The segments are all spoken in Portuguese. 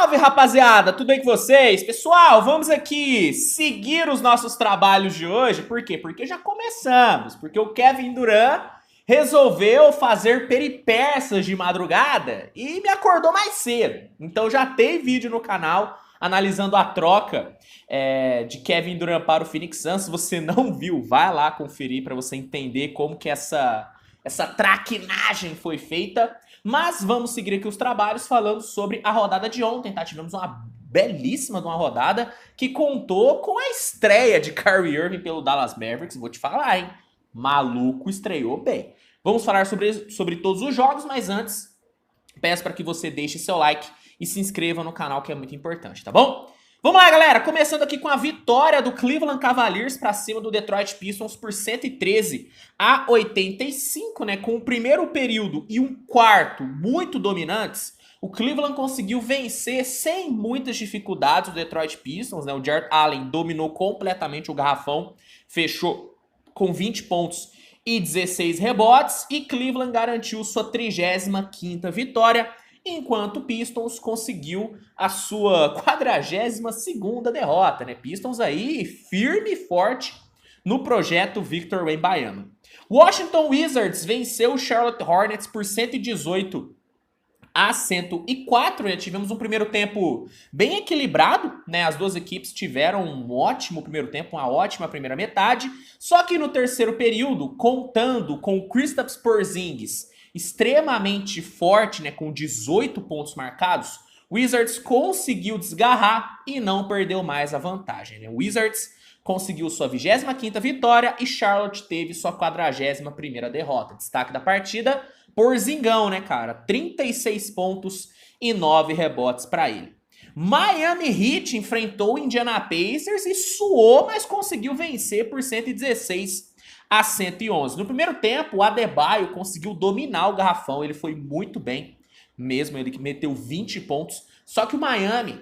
Salve, rapaziada! Tudo bem com vocês? Pessoal, vamos aqui seguir os nossos trabalhos de hoje. Por quê? Porque já começamos. Porque o Kevin Durant resolveu fazer peripécias de madrugada e me acordou mais cedo. Então já tem vídeo no canal analisando a troca de Kevin Durant para o Phoenix Suns. Se você não viu, vai lá conferir para você entender como que essa traquinagem foi feita. Mas vamos seguir aqui os trabalhos falando sobre a rodada de ontem, tá? Tivemos uma belíssima de uma rodada que contou com a estreia de Kyrie Irving pelo Dallas Mavericks. Vou te falar, hein? Maluco estreou bem. Vamos falar sobre todos os jogos, mas antes, peço para que você deixe seu like e se inscreva no canal, que é muito importante, tá bom? Vamos lá, galera, começando aqui com a vitória do Cleveland Cavaliers para cima do Detroit Pistons por 113-85, né? Com o primeiro período e um quarto muito dominantes, o Cleveland conseguiu vencer sem muitas dificuldades o Detroit Pistons, né? O Jarrett Allen dominou completamente o garrafão, fechou com 20 pontos e 16 rebotes, e Cleveland garantiu sua 35ª vitória, enquanto o Pistons conseguiu a sua 42ª derrota, né? Pistons aí firme e forte no projeto Victor Wembanyama. Washington Wizards venceu o Charlotte Hornets por 118-104, né? Tivemos um primeiro tempo bem equilibrado, né? As duas equipes tiveram um ótimo primeiro tempo, uma ótima primeira metade, só que no terceiro período, contando com o Kristaps Porzingis extremamente forte, né, com 18 pontos marcados, o Wizards conseguiu desgarrar e não perdeu mais a vantagem, né? O Wizards conseguiu sua 25ª vitória e Charlotte teve sua 41ª derrota. Destaque da partida, Porzingão, né, cara? 36 pontos e 9 rebotes para ele. Miami Heat enfrentou o Indiana Pacers e suou, mas conseguiu vencer por 116-111. No primeiro tempo, o Adebayo conseguiu dominar o garrafão, ele foi muito bem, mesmo ele que meteu 20 pontos, só que o Miami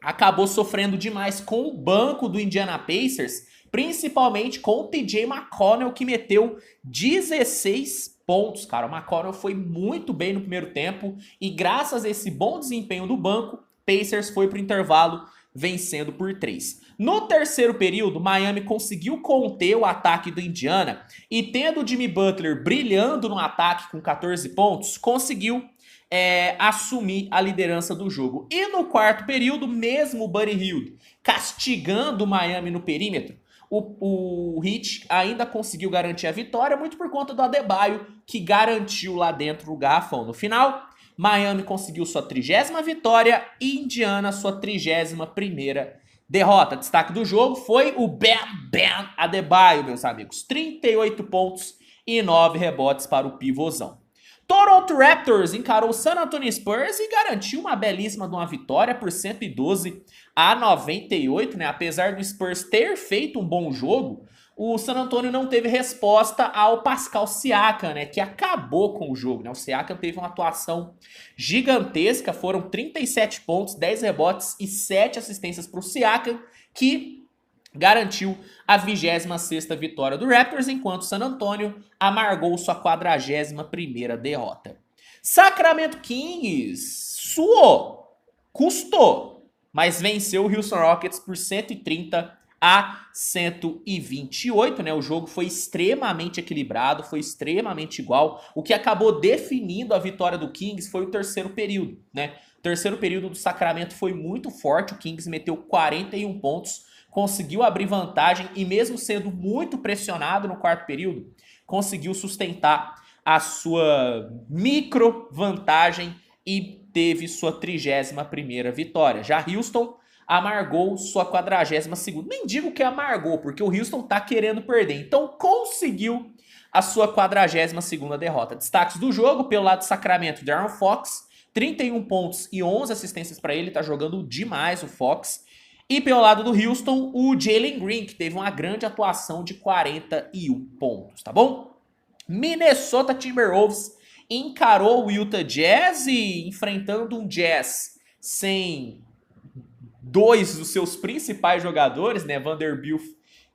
acabou sofrendo demais com o banco do Indiana Pacers, principalmente com o TJ McConnell, que meteu 16 pontos, cara. O McConnell foi muito bem no primeiro tempo e graças a esse bom desempenho do banco, Pacers foi para o intervalo vencendo por 3. No terceiro período, Miami conseguiu conter o ataque do Indiana e, tendo o Jimmy Butler brilhando no ataque com 14 pontos, conseguiu assumir a liderança do jogo. E no quarto período, mesmo o Buddy Hield castigando o Miami no perímetro, o Heat ainda conseguiu garantir a vitória, muito por conta do Adebayo, que garantiu lá dentro o garrafão. No final, Miami conseguiu sua 30ª vitória e Indiana sua 31ª derrota. Destaque do jogo foi o Bam Adebayo, meus amigos. 38 pontos e 9 rebotes para o pivôzão. Toronto Raptors encarou o San Antonio Spurs e garantiu uma belíssima de uma vitória por 112-98, né? Apesar do Spurs ter feito um bom jogo, o San Antonio não teve resposta ao Pascal Siakam, né, que acabou com o jogo, né? O Siakam teve uma atuação gigantesca, foram 37 pontos, 10 rebotes e 7 assistências para o Siakam, que garantiu a 26ª vitória do Raptors, enquanto o San Antonio amargou sua 41ª derrota. Sacramento Kings suou, custou, mas venceu o Houston Rockets por 130-128, né? O jogo foi extremamente equilibrado, foi extremamente igual. O que acabou definindo a vitória do Kings foi o terceiro período, né? O terceiro período do Sacramento foi muito forte, o Kings meteu 41 pontos, conseguiu abrir vantagem e, mesmo sendo muito pressionado no quarto período, conseguiu sustentar a sua micro vantagem e teve sua 31ª vitória. Já Houston amargou sua 42ª. Nem digo que amargou, porque o Houston tá querendo perder. Então conseguiu a sua 42ª derrota. Destaques do jogo, pelo lado do Sacramento, De'Aaron Fox, 31 pontos e 11 assistências para ele. Tá jogando demais o Fox. E pelo lado do Houston, o Jalen Green, que teve uma grande atuação de 41 pontos, tá bom? Minnesota Timberwolves encarou o Utah Jazz e, enfrentando um Jazz sem dois dos seus principais jogadores, né, Vanderbilt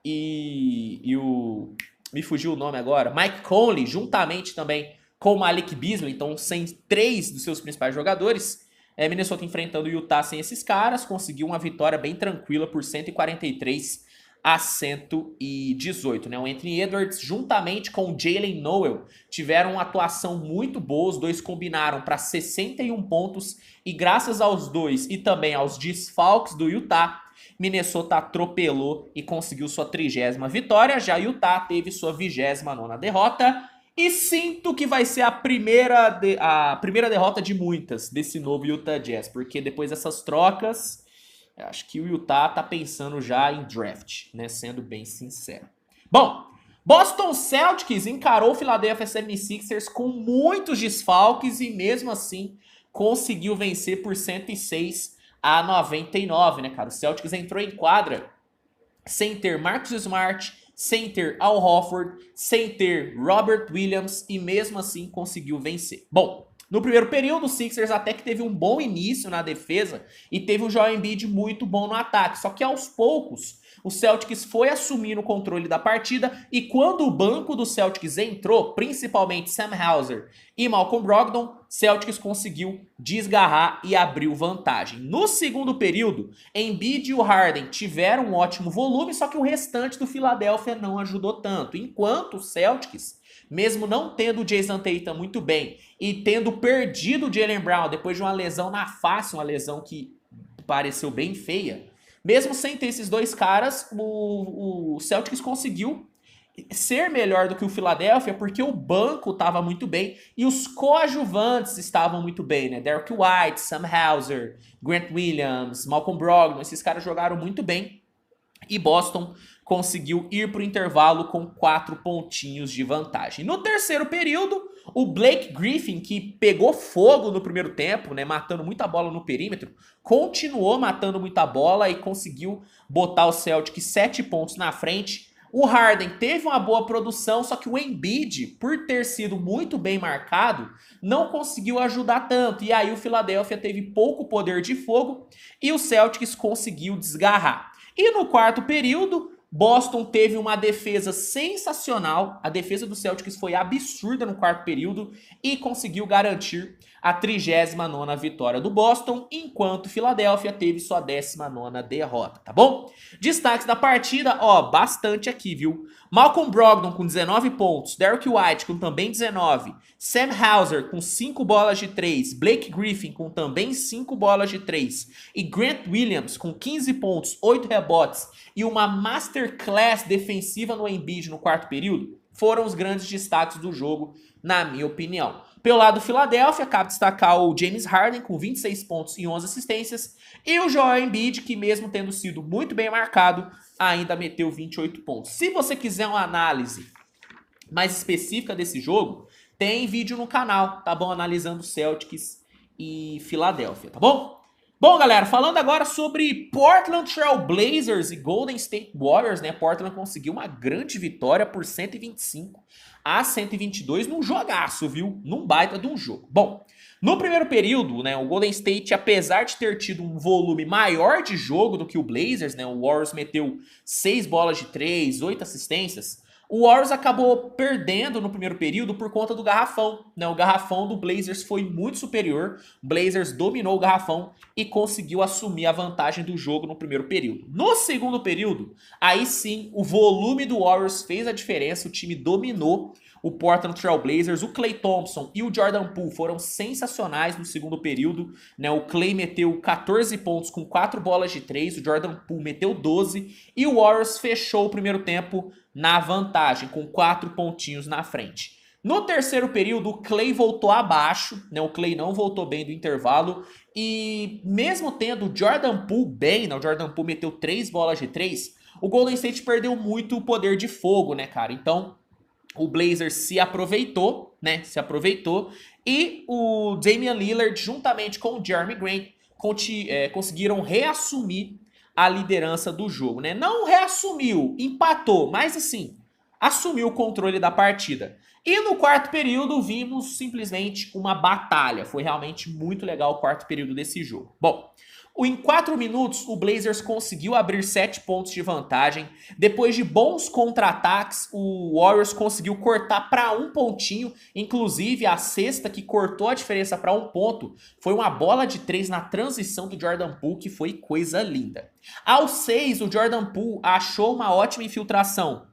e o... me fugiu o nome agora, Mike Conley, juntamente também com o Malik Beasley, então sem 3 dos seus principais jogadores, Minnesota enfrentando o Utah sem esses caras, conseguiu uma vitória bem tranquila por 143-118, né? O Anthony Edwards, juntamente com o Jaylen Nowell, tiveram uma atuação muito boa. Os dois combinaram para 61 pontos e graças aos dois e também aos desfalques do Utah, Minnesota atropelou e conseguiu sua 30ª vitória. Já Utah teve sua 29ª derrota. E sinto que vai ser a primeira derrota de muitas desse novo Utah Jazz, porque depois dessas trocas, eu acho que o Utah tá pensando já em draft, né? Sendo bem sincero. Bom, Boston Celtics encarou o Philadelphia 76ers com muitos desfalques e mesmo assim conseguiu vencer por 106-99, né, cara? O Celtics entrou em quadra sem ter Marcus Smart, sem ter Al Horford, sem ter Robert Williams e mesmo assim conseguiu vencer. Bom, no primeiro período o Sixers até que teve um bom início na defesa e teve um Joel Embiid muito bom no ataque, só que aos poucos o Celtics foi assumindo o controle da partida e quando o banco do Celtics entrou, principalmente Sam Hauser e Malcolm Brogdon, Celtics conseguiu desgarrar e abriu vantagem. No segundo período, Embiid e o Harden tiveram um ótimo volume, só que o restante do Philadelphia não ajudou tanto. Enquanto o Celtics, mesmo não tendo o Jason Tatum muito bem e tendo perdido o Jaylen Brown depois de uma lesão na face, uma lesão que pareceu bem feia, mesmo sem ter esses dois caras, o Celtics conseguiu ser melhor do que o Philadelphia porque o banco estava muito bem e os coadjuvantes estavam muito bem, né? Derrick White, Sam Hauser, Grant Williams, Malcolm Brogdon, esses caras jogaram muito bem e Boston conseguiu ir para o intervalo com 4 pontinhos de vantagem. No terceiro período, o Blake Griffin, que pegou fogo no primeiro tempo, né, matando muita bola no perímetro, continuou matando muita bola e conseguiu botar o Celtics 7 pontos na frente. O Harden teve uma boa produção, só que o Embiid, por ter sido muito bem marcado, não conseguiu ajudar tanto. E aí o Philadelphia teve pouco poder de fogo e o Celtics conseguiu desgarrar. E no quarto período, Boston teve uma defesa sensacional. A defesa do Celtics foi absurda no quarto período e conseguiu garantir a 39ª vitória do Boston, enquanto Philadelphia teve sua 19ª derrota, tá bom? Destaques da partida, ó, bastante aqui, viu? Malcolm Brogdon com 19 pontos, Derrick White com também 19, Sam Hauser com 5 bolas de 3, Blake Griffin com também 5 bolas de 3 e Grant Williams com 15 pontos, 8 rebotes e uma masterclass defensiva no Embiid no quarto período, foram os grandes destaques do jogo, na minha opinião. Pelo lado do Philadelphia, cabe destacar o James Harden com 26 pontos e 11 assistências e o Joel Embiid, que mesmo tendo sido muito bem marcado, ainda meteu 28 pontos. Se você quiser uma análise mais específica desse jogo, tem vídeo no canal, tá bom? Analisando Celtics e Philadelphia, tá bom? Bom, galera, falando agora sobre Portland Trail Blazers e Golden State Warriors, né? Portland conseguiu uma grande vitória por 125-122 num jogaço, viu? Num baita de um jogo. Bom, no primeiro período, né, o Golden State, apesar de ter tido um volume maior de jogo do que o Blazers, né? O Warriors meteu 6 bolas de 3, 8 assistências. O Warriors acabou perdendo no primeiro período por conta do garrafão, né? O garrafão do Blazers foi muito superior, o Blazers dominou o garrafão e conseguiu assumir a vantagem do jogo no primeiro período. No segundo período, aí sim, o volume do Warriors fez a diferença, o time dominou o Portland Trail Blazers, o Klay Thompson e o Jordan Poole foram sensacionais no segundo período, né? O Klay meteu 14 pontos com 4 bolas de 3, o Jordan Poole meteu 12 e o Warriors fechou o primeiro tempo na vantagem, com 4 pontinhos na frente. No terceiro período, o Klay voltou abaixo, né? O Klay não voltou bem do intervalo e mesmo tendo o Jordan Poole bem, né? O Jordan Poole meteu 3 bolas de 3, o Golden State perdeu muito o poder de fogo, né, cara? Então, o Blazers se aproveitou, né? Se aproveitou e o Damian Lillard, juntamente com o Jeremy Grant, conseguiram reassumir a liderança do jogo, né? Não reassumiu, empatou, mas assim, assumiu o controle da partida. E no quarto período vimos simplesmente uma batalha. Foi realmente muito legal o quarto período desse jogo. Bom, Em 4 minutos, o Blazers conseguiu abrir 7 pontos de vantagem. Depois de bons contra-ataques, o Warriors conseguiu cortar para um pontinho. Inclusive, a cesta que cortou a diferença para um ponto foi uma bola de 3 na transição do Jordan Poole, que foi coisa linda. Aos 6, o Jordan Poole achou uma ótima infiltração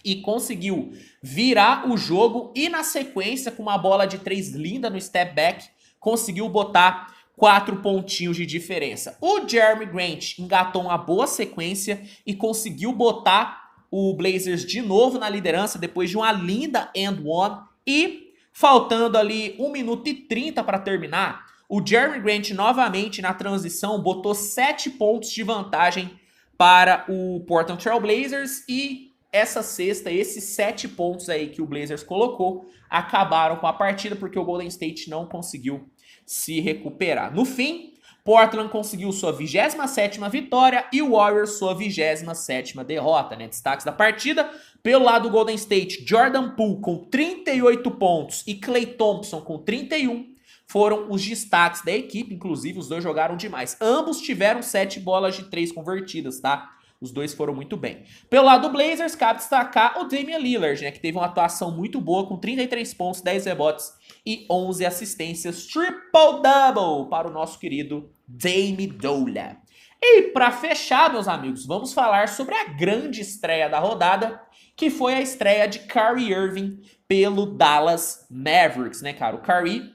e conseguiu virar o jogo. E na sequência, com uma bola de 3 linda no step back, conseguiu botar 4 pontinhos de diferença. O Jeremy Grant engatou uma boa sequência e conseguiu botar o Blazers de novo na liderança depois de uma linda and one. E faltando ali 1 minuto e 30 para terminar, o Jeremy Grant novamente na transição botou 7 pontos de vantagem para o Portland Trail Blazers. E essa cesta, esses 7 pontos aí que o Blazers colocou, acabaram com a partida porque o Golden State não conseguiu se recuperar. No fim, Portland conseguiu sua 27ª vitória e o Warriors sua 27ª derrota, né? Destaques da partida: pelo lado do Golden State, Jordan Poole com 38 pontos e Klay Thompson com 31 foram os destaques da equipe. Inclusive, os dois jogaram demais. Ambos tiveram 7 bolas de 3 convertidas, tá? Os dois foram muito bem. Pelo lado do Blazers, cabe destacar o Damian Lillard, né, que teve uma atuação muito boa com 33 pontos, 10 rebotes e 11 assistências. Triple-double para o nosso querido Dame Dolla. E para fechar, meus amigos, vamos falar sobre a grande estreia da rodada, que foi a estreia de Kyrie Irving pelo Dallas Mavericks, né, cara? O Kyrie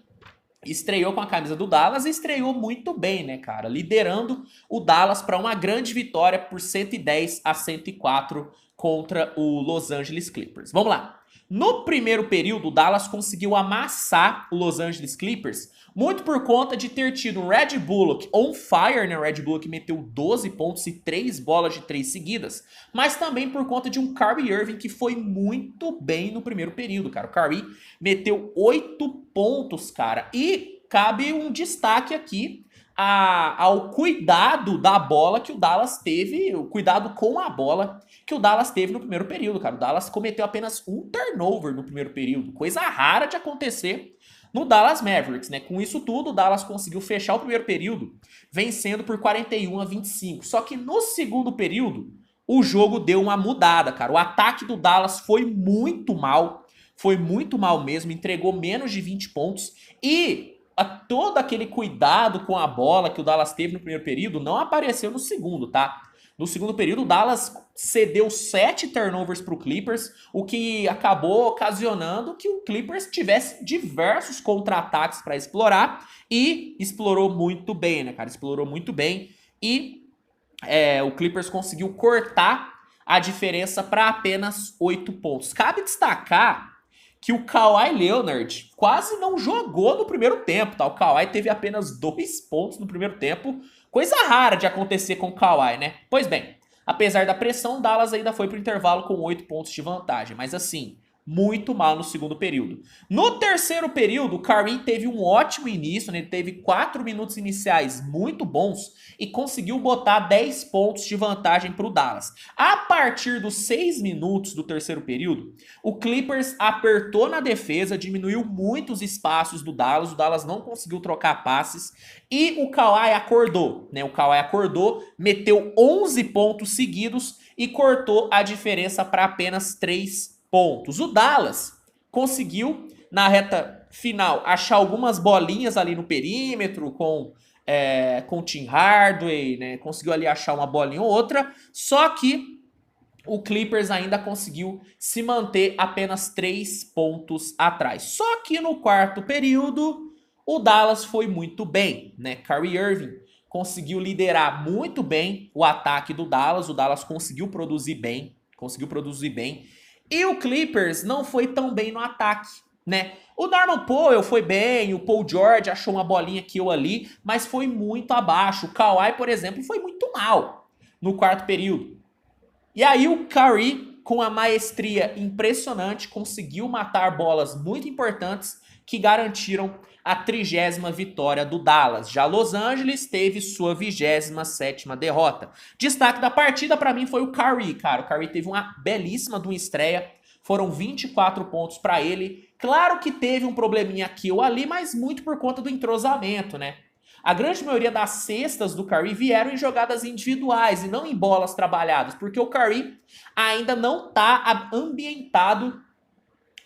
estreou com a camisa do Dallas e estreou muito bem, né, cara? Liderando o Dallas para uma grande vitória por 110-104 contra o Los Angeles Clippers. Vamos lá. No primeiro período, o Dallas conseguiu amassar o Los Angeles Clippers, muito por conta de ter tido um Red Bullock on fire, né? O Red Bullock meteu 12 pontos e 3 bolas de 3 seguidas, mas também por conta de um Kyrie Irving que foi muito bem no primeiro período, cara. O Kyrie meteu 8 pontos, cara, e cabe um destaque aqui ao cuidado da bola que o Dallas teve, o cuidado com a bola que o Dallas teve no primeiro período, cara. O Dallas cometeu apenas um turnover no primeiro período, coisa rara de acontecer no Dallas Mavericks, né? Com isso tudo, o Dallas conseguiu fechar o primeiro período vencendo por 41-25. Só que no segundo período, o jogo deu uma mudada, cara. O ataque do Dallas foi muito mal mesmo, entregou menos de 20 pontos e todo aquele cuidado com a bola que o Dallas teve no primeiro período não apareceu no segundo, tá? No segundo período, o Dallas cedeu 7 turnovers para o Clippers, o que acabou ocasionando que o Clippers tivesse diversos contra-ataques para explorar e explorou muito bem, né, cara? Explorou muito bem e o Clippers conseguiu cortar a diferença para apenas 8 pontos. Cabe destacar que o Kawhi Leonard quase não jogou no primeiro tempo, tá? O Kawhi teve apenas 2 pontos no primeiro tempo, coisa rara de acontecer com o Kawhi, né? Pois bem, apesar da pressão, o Dallas ainda foi pro intervalo com 8 pontos de vantagem, mas assim, muito mal no segundo período. No terceiro período, o Kyrie teve um ótimo início, né? Ele teve 4 minutos iniciais muito bons e conseguiu botar 10 pontos de vantagem para o Dallas. A partir dos 6 minutos do terceiro período, o Clippers apertou na defesa, diminuiu muito os espaços do Dallas, o Dallas não conseguiu trocar passes e o Kawhi acordou, né? O Kawhi acordou, meteu 11 pontos seguidos e cortou a diferença para apenas 3 pontos. O Dallas conseguiu, na reta final, achar algumas bolinhas ali no perímetro com Tim Hardaway, né? Conseguiu ali achar uma bolinha ou outra, só que o Clippers ainda conseguiu se manter apenas 3 pontos atrás. Só que no quarto período, o Dallas foi muito bem, né? Kyrie Irving conseguiu liderar muito bem o ataque do Dallas, o Dallas conseguiu produzir bem, e o Clippers não foi tão bem no ataque, né? O Norman Powell foi bem, o Paul George achou uma bolinha aqui ou ali, mas foi muito abaixo. O Kawhi, por exemplo, foi muito mal no quarto período. E aí o Kyrie, com a maestria impressionante, conseguiu matar bolas muito importantes que garantiram a 30ª vitória do Dallas. Já Los Angeles teve sua 27ª derrota. Destaque da partida para mim foi o Kyrie, cara. O Kyrie teve uma belíssima de uma estreia. Foram 24 pontos para ele. Claro que teve um probleminha aqui ou ali, mas muito por conta do entrosamento, né? A grande maioria das cestas do Curry vieram em jogadas individuais e não em bolas trabalhadas, porque o Curry ainda não está ambientado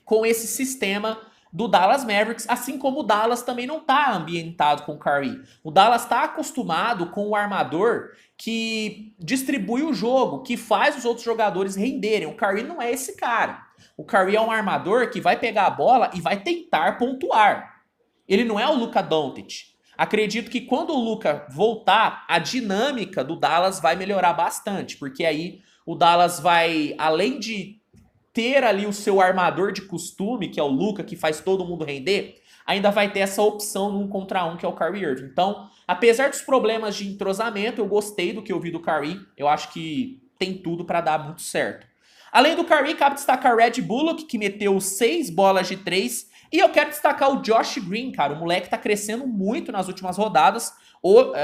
com esse sistema do Dallas Mavericks, assim como o Dallas também não está ambientado com o Curry. O Dallas está acostumado com o armador que distribui o jogo, que faz os outros jogadores renderem. O Curry não é esse cara. O Curry é um armador que vai pegar a bola e vai tentar pontuar. Ele não é o Luka Doncic. Acredito que quando o Luka voltar, a dinâmica do Dallas vai melhorar bastante, porque aí o Dallas vai, além de ter ali o seu armador de costume, que é o Luka, que faz todo mundo render, ainda vai ter essa opção no 1 contra 1, que é o Kyrie Irving. Então, apesar dos problemas de entrosamento, eu gostei do que eu vi do Kyrie. Eu acho que tem tudo para dar muito certo. Além do Kyrie, cabe destacar o Red Bullock, que meteu 6 bolas de 3. E eu quero destacar o Josh Green, cara. O moleque tá crescendo muito nas últimas rodadas.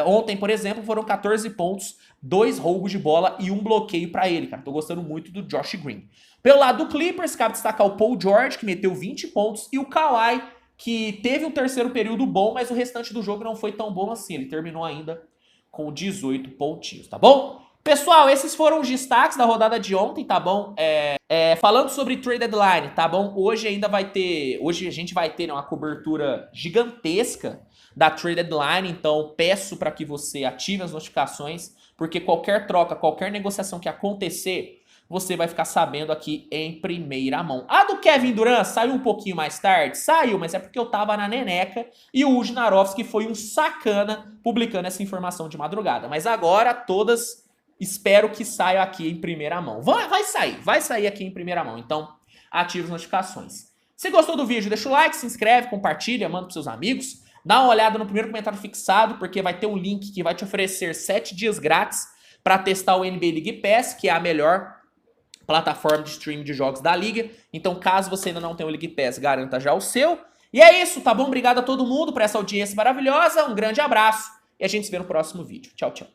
Ontem, por exemplo, foram 14 pontos, 2 roubos de bola e 1 bloqueio para ele, cara. Tô gostando muito do Josh Green. Pelo lado do Clippers, cabe destacar o Paul George, que meteu 20 pontos, e o Kawhi, que teve um terceiro período bom, mas o restante do jogo não foi tão bom assim. Ele terminou ainda com 18 pontinhos, tá bom? Pessoal, esses foram os destaques da rodada de ontem, tá bom? Falando sobre trade deadline, tá bom? Hoje a gente vai ter uma cobertura gigantesca da trade deadline, então peço para que você ative as notificações, porque qualquer troca, qualquer negociação que acontecer, você vai ficar sabendo aqui em primeira mão. A do Kevin Durant saiu um pouquinho mais tarde? Saiu, mas é porque eu tava na neneca e o Wojnarowski foi um sacana publicando essa informação de madrugada. Mas agora todas espero que saia aqui em primeira mão. Vai sair aqui em primeira mão, então ative as notificações. Se gostou do vídeo, deixa o like, se inscreve, compartilha, manda pros seus amigos. Dá uma olhada no primeiro comentário fixado, porque vai ter um link que vai te oferecer 7 dias grátis para testar o NBA League Pass, que é a melhor plataforma de streaming de jogos da liga. Então, caso você ainda não tenha o League Pass, garanta já o seu. E é isso, tá bom? Obrigado a todo mundo por essa audiência maravilhosa. Um grande abraço e a gente se vê no próximo vídeo. Tchau, tchau.